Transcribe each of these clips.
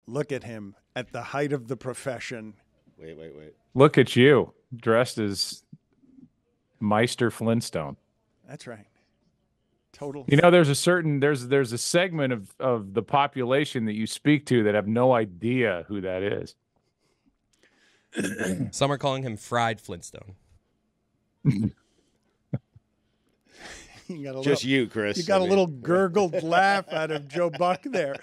Look at him at the height of the profession. Wait. Look at you, dressed as Meister Flintstone. That's right. Total. You know, there's a segment of the population that you speak to that have no idea who that is. Some are calling him Fried Flintstone. You, Chris. You got a little gurgled laugh out of Joe Buck there.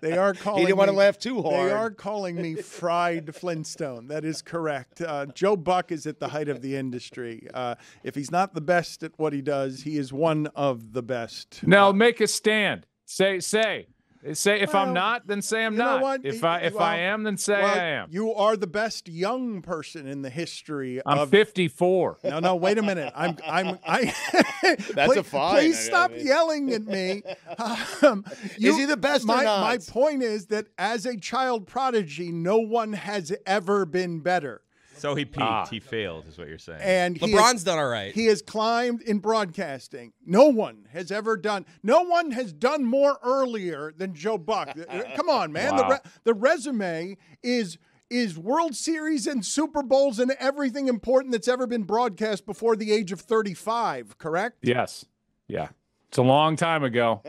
They are calling. He didn't want to laugh too hard. They are calling me Fried Flintstone. That is correct. Joe Buck is at the height of the industry. If he's not the best at what he does, he is one of the best. Now make a stand. Say. If I'm not, then say I'm not. If I am, then say I am. You are the best young person in the history of. I'm 54. No, wait a minute. That's a fine. Please stop yelling at me. Is he the best or not? My point is that as a child prodigy, no one has ever been better. So he peaked. He failed, is what you're saying. And LeBron's done all right. He has climbed in broadcasting. No one has done more earlier than Joe Buck. Come on, man. Wow. The resume is World Series and Super Bowls and everything important that's ever been broadcast before the age of 35, correct? Yes. Yeah. It's a long time ago.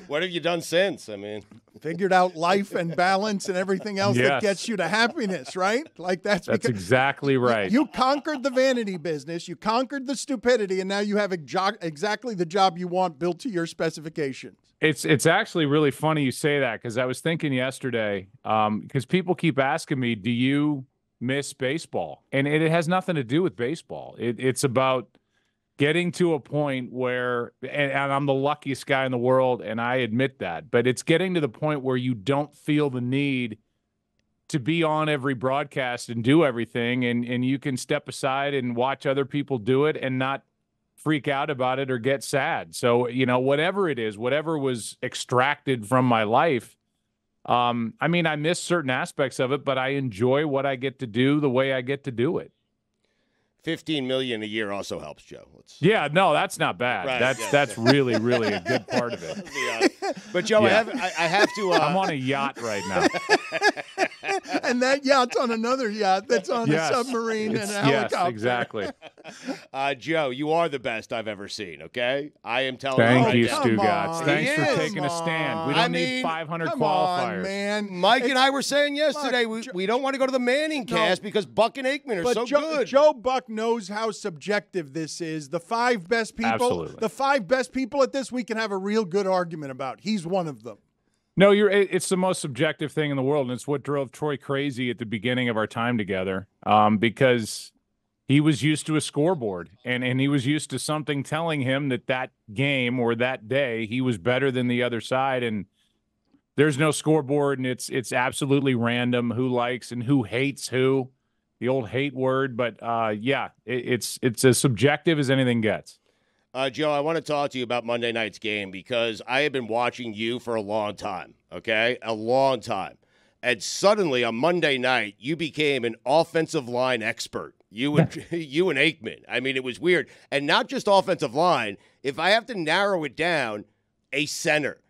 What have you done since? I mean, figured out life and balance and everything else that gets you to happiness, right? Like that's exactly right. You conquered the vanity business, you conquered the stupidity, and now you have exactly the job you want built to your specifications. It's actually really funny you say that, because I was thinking yesterday, because people keep asking me, do you miss baseball? And it has nothing to do with baseball. It's about getting to a point where, and I'm the luckiest guy in the world, and I admit that, but it's getting to the point where you don't feel the need to be on every broadcast and do everything, and you can step aside and watch other people do it and not freak out about it or get sad. So, whatever it is, whatever was extracted from my life, I miss certain aspects of it, but I enjoy what I get to do the way I get to do it. $15 million a year also helps, Joe. Yeah, no, that's not bad. Right, that's really, really a good part of it. But Joe, I have to. I'm on a yacht right now, and that yacht's on another yacht that's on a submarine and a helicopter. Yes, exactly. Joe, you are the best I've ever seen. Okay, I am telling Thank you. you, Stugotz. Thanks for Come taking a stand. We don't need 500 come qualifiers. on, man. Mike and I were saying yesterday we don't want to go to the Manning cast because Buck and Aikman are so good. Joe Buck knows how subjective this is. The five best people, at this, we can have a real good argument about. He's one of them. No, it's the most subjective thing in the world, and it's what drove Troy crazy at the beginning of our time together, because he was used to a scoreboard, and he was used to something telling him that game or that day he was better than the other side, and there's no scoreboard, and it's absolutely random who likes and who hates who. The old hate word, but it's as subjective as anything gets. Joe, I want to talk to you about Monday night's game because I have been watching you for a long time, okay? A long time. And suddenly on Monday night, you became an offensive line expert. You and Aikman. I mean, it was weird. And not just offensive line. If I have to narrow it down, a center.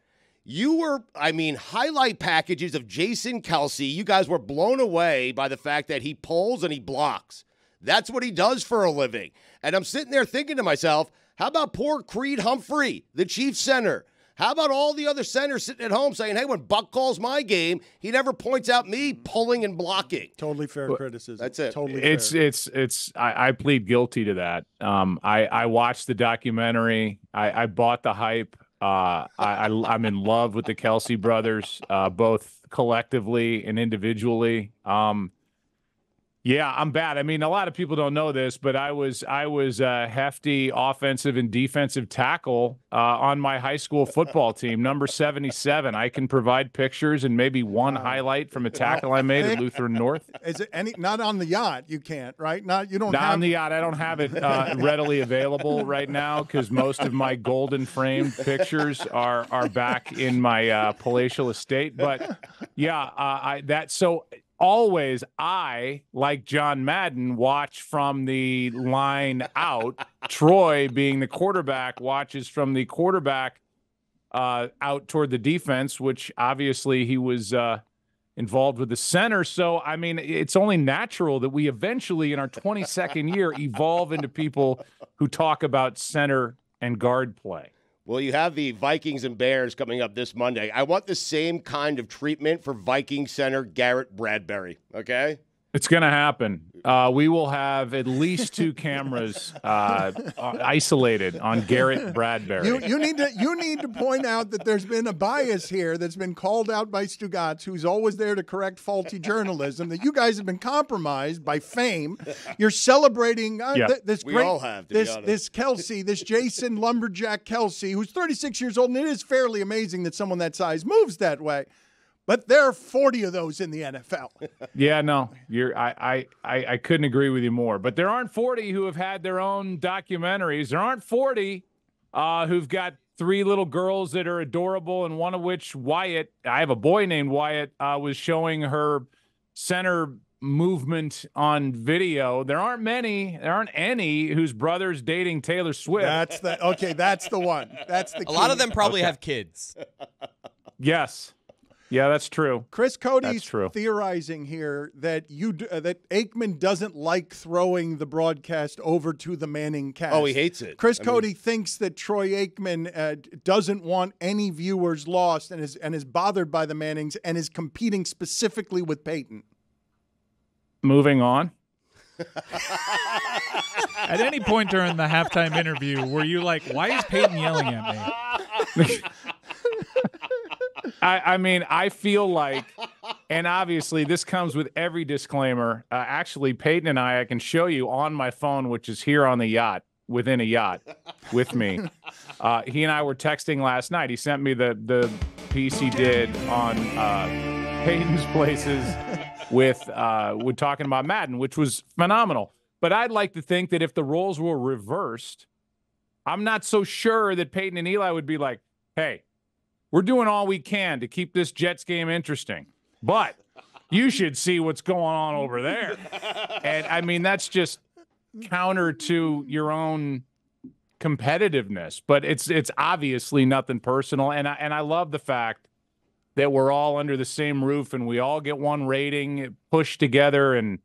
You were, highlight packages of Jason Kelce. You guys were blown away by the fact that he pulls and he blocks. That's what he does for a living. And I'm sitting there thinking to myself, how about poor Creed Humphrey, the Chiefs center? How about all the other centers sitting at home saying, hey, when Buck calls my game, he never points out me pulling and blocking. Totally fair criticism. That's it. Totally fair. I plead guilty to that. I watched the documentary. I bought the hype. I'm in love with the Kelce brothers, both collectively and individually. Yeah, I'm bad. I mean, a lot of people don't know this, but I was a hefty offensive and defensive tackle on my high school football team, number 77. I can provide pictures and maybe one highlight from a tackle I made at Lutheran North. Is it not on the yacht? You can't, right? Not on the yacht. I don't have it readily available right now because most of my golden framed pictures are back in my palatial estate. But yeah, always, I, like John Madden, watch from the line out. Troy, being the quarterback, watches from the quarterback out toward the defense, which obviously he was involved with the center. So, I mean, it's only natural that we eventually, in our 22nd year, evolve into people who talk about center and guard play. Well, you have the Vikings and Bears coming up this Monday. I want the same kind of treatment for Viking center Garrett Bradbury, okay? It's going to happen. We will have at least 2 cameras isolated on Garrett Bradbury. You need to point out that there's been a bias here that's been called out by Stugotz, who's always there to correct faulty journalism, that you guys have been compromised by fame. You're celebrating this we great, all have, to be honest. this Kelce, this Jason Lumberjack Kelce, who's 36 years old, and it is fairly amazing that someone that size moves that way. But there are 40 of those in the NFL. Yeah, no, I couldn't agree with you more. But there aren't 40 who have had their own documentaries. There aren't 40 who've got 3 little girls that are adorable, and one of which, Wyatt, I have a boy named Wyatt, was showing her center movement on video. There aren't any whose brother's dating Taylor Swift. That's the one. That's the key. A lot of them probably have kids. Yes. Yeah, that's true. Chris Cody's theorizing here that that Aikman doesn't like throwing the broadcast over to the Manning cast. Oh, he hates it. Chris Cody thinks that Troy Aikman doesn't want any viewers lost and is bothered by the Mannings and is competing specifically with Peyton. Moving on. At any point during the halftime interview, were you like, why is Peyton yelling at me? I mean, I feel like, and obviously this comes with every disclaimer. Actually, Peyton and I can show you on my phone, which is here on the yacht, within a yacht with me. He and I were texting last night. He sent me the piece he did on Peyton's places with talking about Madden, which was phenomenal. But I'd like to think that if the roles were reversed, I'm not so sure that Peyton and Eli would be like, hey, we're doing all we can to keep this Jets game interesting, but you should see what's going on over there. And, I mean, that's just counter to your own competitiveness, but it's obviously nothing personal. And I love the fact that we're all under the same roof and we all get one rating pushed together and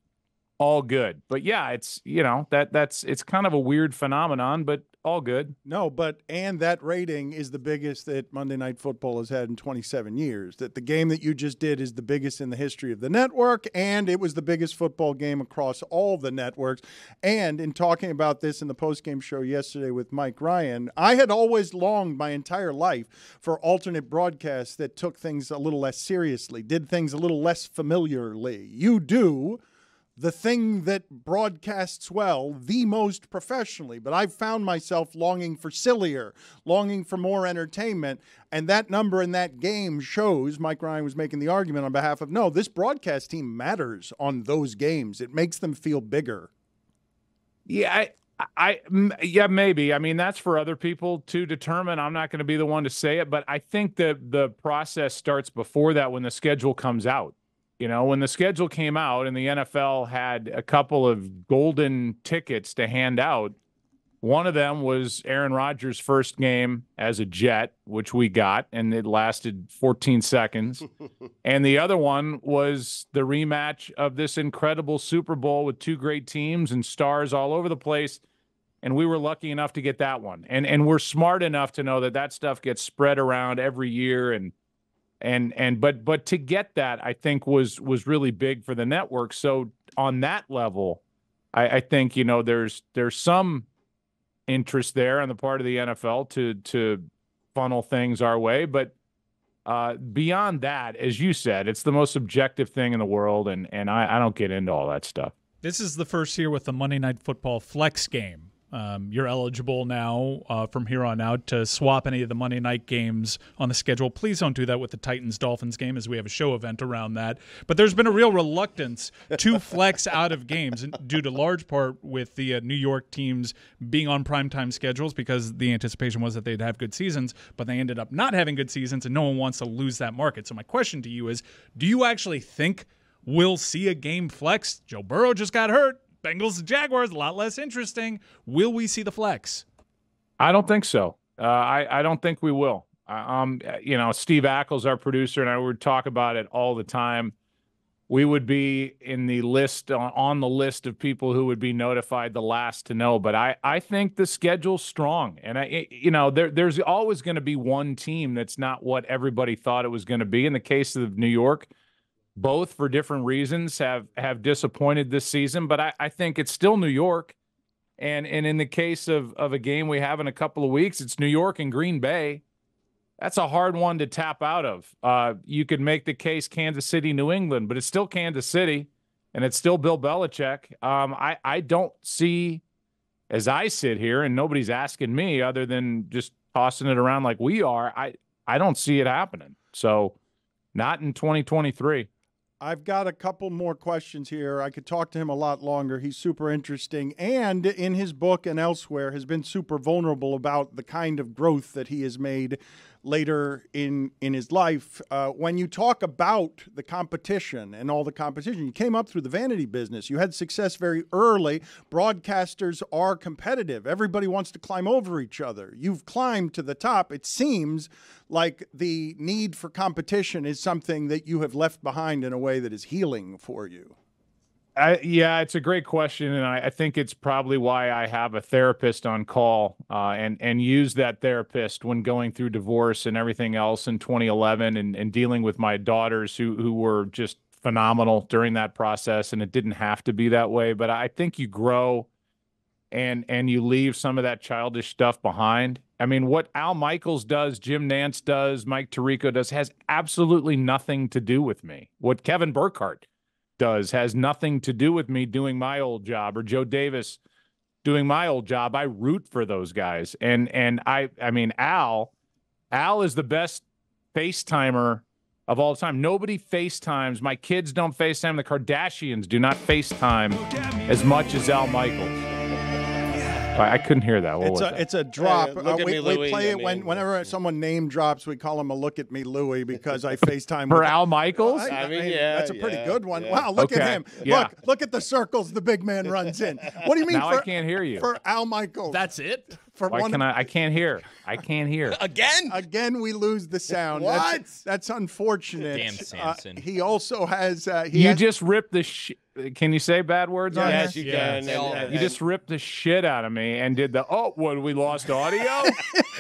all good. But, yeah, it's, it's kind of a weird phenomenon, but all good. No, and that rating is the biggest that Monday Night Football has had in 27 years. That the game that you just did is the biggest in the history of the network, and it was the biggest football game across all the networks. And in talking about this in the postgame show yesterday with Mike Ryan, I had always longed my entire life for alternate broadcasts that took things a little less seriously, did things a little less familiarly. You do the thing that broadcasts well the most professionally. But I've found myself longing for sillier, longing for more entertainment. And that number in that game shows, Mike Ryan was making the argument on behalf of, no, this broadcast team matters on those games. It makes them feel bigger. Yeah, yeah, maybe. I mean, that's for other people to determine. I'm not going to be the one to say it, but I think that the process starts before that when the schedule comes out. When the schedule came out and the NFL had a couple of golden tickets to hand out, one of them was Aaron Rodgers' first game as a Jet, which we got, and it lasted 14 seconds. And the other one was the rematch of this incredible Super Bowl with 2 great teams and stars all over the place. And we were lucky enough to get that one. And we're smart enough to know that stuff gets spread around every year but to get that, I think was really big for the network. So on that level, I think there's some interest there on the part of the NFL to funnel things our way. But beyond that, as you said, it's the most subjective thing in the world, and I don't get into all that stuff. This is the first year with the Monday Night Football flex game. You're eligible now from here on out to swap any of the Monday night games on the schedule. Please don't do that with the Titans-Dolphins game, as we have a show event around that. But there's been a real reluctance to flex out of games due to large part with the New York teams being on primetime schedules because the anticipation was that they'd have good seasons, but they ended up not having good seasons, and no one wants to lose that market. So my question to you is, do you actually think we'll see a game flex? Joe Burrow just got hurt. Bengals and Jaguars, a lot less interesting. Will we see the flex? I don't think so. I don't think we will. Steve Ackles, our producer, and I would talk about it all the time. We would be in the list on the list of people who would be notified the last to know. But I think the schedule's strong, and there's always going to be one team that's not what everybody thought it was going to be. In the case of New York, both for different reasons have disappointed this season. But I think it's still New York, and in the case of a game we have in a couple of weeks, it's New York and Green Bay. That's a hard one to tap out of. You could make the case Kansas City, New England, but it's still Kansas City, and it's still Bill Belichick. I don't see, as I sit here, and nobody's asking me other than just tossing it around like we are, I don't see it happening. So not in 2023. I've got a couple more questions here. I could talk to him a lot longer. He's super interesting, and in his book and elsewhere has been super vulnerable about the kind of growth that he has made later in his life. When you talk about the competition and all the competition, you came up through the vanity business. You had success very early. Broadcasters are competitive. Everybody wants to climb over each other. You've climbed to the top. It seems like the need for competition is something that you have left behind in a way that is healing for you. Yeah, it's a great question, and I think it's probably why I have a therapist on call and use that therapist when going through divorce and everything else in 2011 and dealing with my daughters who were just phenomenal during that process, and it didn't have to be that way. But I think you grow and you leave some of that childish stuff behind. I mean, what Al Michaels does, Jim Nantz does, Mike Tirico does has absolutely nothing to do with me. What Kevin Burkhardt does has nothing to do with me doing my old job or Joe Davis doing my old job. I root for those guys. And I mean, Al is the best FaceTimer of all time. Nobody FaceTimes. My kids don't FaceTime. The Kardashians do not FaceTime as much as Al Michaels. I couldn't hear that. It's a drop. We play it whenever someone name drops. We call him a "Look at Me, Louie" because I FaceTime for Al Michaels. That's a pretty good one. Yeah. Wow, look at him. Yeah. Look at the circles the big man runs in. What do you mean? Now I can't hear you. For Al Michaels. That's it. I can't hear. I can't hear. Again, we lose the sound. What? That's unfortunate. Damn Samson. He also has. Just ripped the. Can you say bad words on Yes, here? you can. You just ripped the shit out of me and did the what? We lost audio.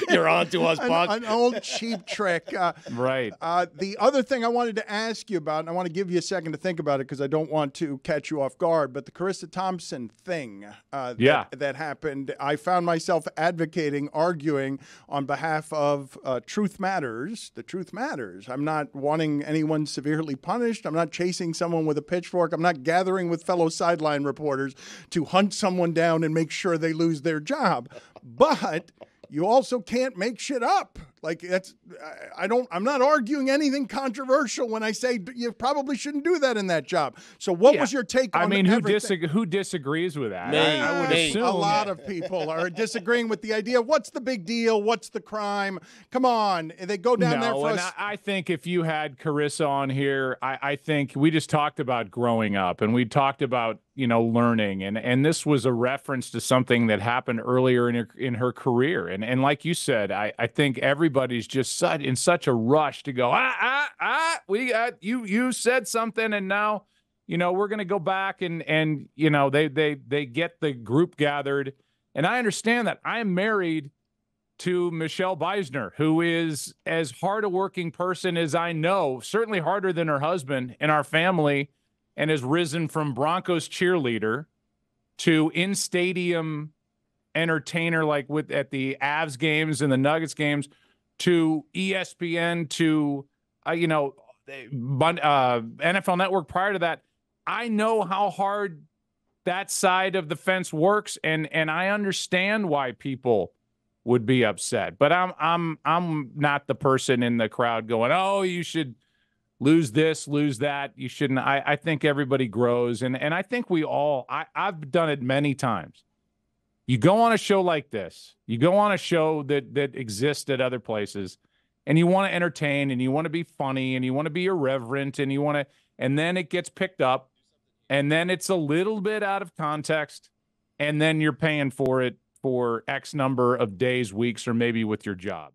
You're on to us, Buck. An old cheap trick. Right. The other thing I wanted to ask you about, and I want to give you a second to think about it because I don't want to catch you off guard, but the Charissa Thompson thing that happened, I found myself advocating, arguing on behalf of Truth Matters. The Truth Matters. I'm not wanting anyone severely punished. I'm not chasing someone with a pitchfork. I'm not gathering with fellow sideline reporters to hunt someone down and make sure they lose their job. But you also can't make shit up. Like I'm not arguing anything controversial when I say you probably shouldn't do that in that job. So what was your take on who disagrees with that? I would assume a lot of people are disagreeing with the idea. What's the big deal? What's the crime? Come on. They go down there for us. I think if you had Charissa on here, I think we just talked about growing up and we talked about, learning. And this was a reference to something that happened earlier in her career. And like you said, I think everybody's just in such a rush to go, you said something and now, we're going to go back and they get the group gathered. And I understand that. I am married to Michelle Beisner, who is as hard a working person as I know, certainly harder than her husband in our family, and has risen from Broncos cheerleader to in-stadium entertainer like at the Avs games and the Nuggets games to ESPN to, NFL Network prior to that. I know how hard that side of the fence works, and I understand why people would be upset. But I'm not the person in the crowd going, "Oh, you should lose this, lose that." You shouldn't. I think everybody grows, and I think we all. I've done it many times. You go on a show like this. You go on a show that exists at other places, and you want to entertain, and you want to be funny, and you want to be irreverent, and then it gets picked up, and then it's a little bit out of context, and then you're paying for it for X number of days, weeks, or maybe with your job.